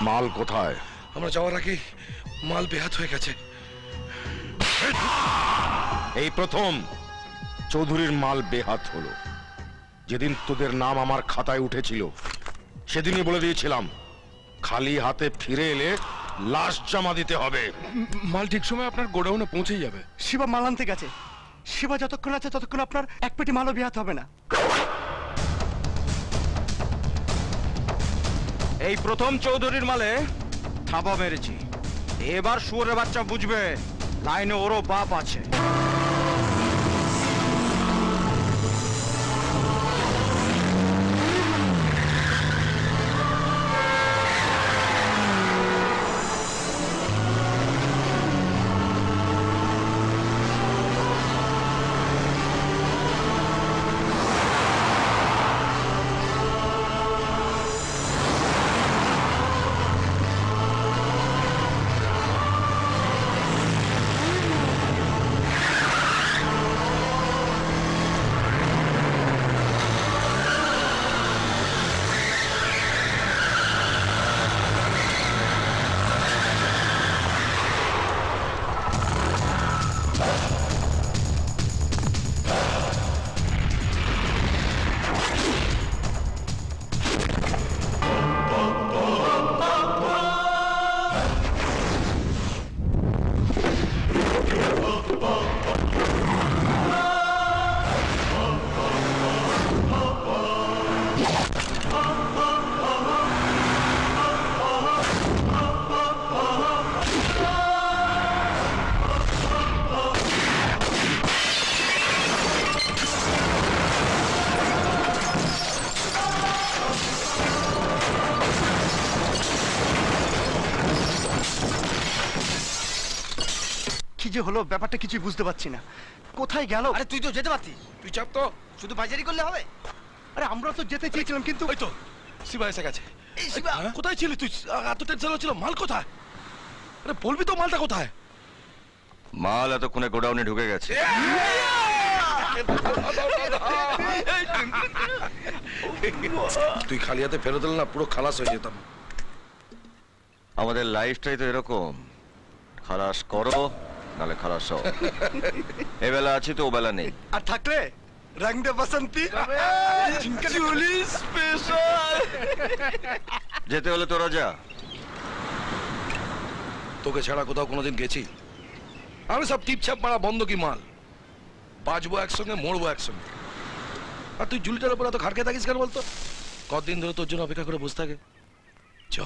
মাল কোথায়? আমরা যাওয়ার আগে মাল বেহাত হয়ে গেছে। এই প্রথম চৌধুরীর মাল বেহাত হলো। যেদিন তোদের নাম আমার খাতায় উঠেছিল সেদিনই বলে দিয়েছিলাম খালি হাতে ফিরে এলে লাশ জমা দিতে হবে। মাল ঠিক সময় আপনার গোডাউনে পৌঁছে যাবে। শিবা মাল আনতে গেছে। শিবা যতক্ষণ আছে ততক্ষণ আপনার এক পেটি মালও বেহাত হবে না। এই প্রথম চৌধুরীর মালে থাবা মেরেছি। এবার শুয়োরের বাচ্চা বুঝবে লাইনে ওরও বাপ আছে। কি যে হলো ব্যাপারটা কিছুই বুঝতে পারছি না। কোথায় গেল? আরে তুই তো যেতে পারতি। তুই চাপ তো, শুধু বাজারি করলে হবে? আরে আমরা তো যেতে চেয়েছিলাম কিন্তু ওই তো শিবা এসে গেছে। এই শিবা, কোথায় ছিলি তুই? এত টেনশন হচ্ছিল, মাল কোথায়? আরে বলবি তো মালটা কোথায়? মাল এতক্ষণে গোডাউনে ঢুকে গেছে। তুই খালি হাতে ফেরত এলে না পুরো খালাস হয়ে যেতাম। আমাদের লাইফটাই তো এরকম, খালাস করো নালে খালাস হও। এবেলা আছি তো ওবেলা নেই। আর থাকলে রং দে বসন্তি জুলি স্পেশাল। যেতে হলে তোরা যা। তোকে ছাড়া কোথাও কোনোদিন গেছি? আমি সব টিপছাপ মারা বন্ধ কি মাল। বাঁচবো একসঙ্গে, মরবো একসঙ্গে। আর তুই জুলিটার উপর এত খাটকে থাকিস কেন বলতো? কতদিন ধরে তোর জন্য অপেক্ষা করে বসে থাকে। চ।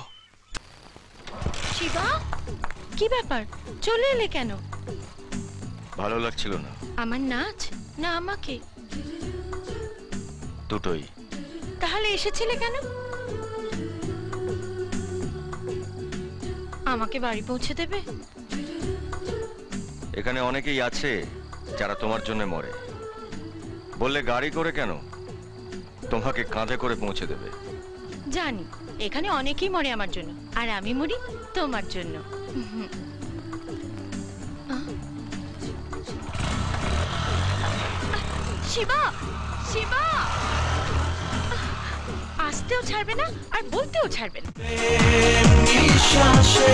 শিবা, কি ব্যাপার? চলে এলে কেন? ভালো লাগছিল না। আমার নাচ না আমাকে? দুটোই। তাহলে এসেছিলে কেন? আমাকে বাড়ি পৌঁছে দেবে? এখানে অনেকেই আছে যারা তোমার জন্য মরে। বললে গাড়ি করে কেন, তোমাকে কাঁধে করে পৌঁছে দেবে। জানি এখানে অনেকেই মরে আমার জন্য, আর আমি মরি তোমার জন্য। শিবা, শিবা, আসতেও ছাড়বে না আর বলতেও ছাড়বে না। বিশ্বাসে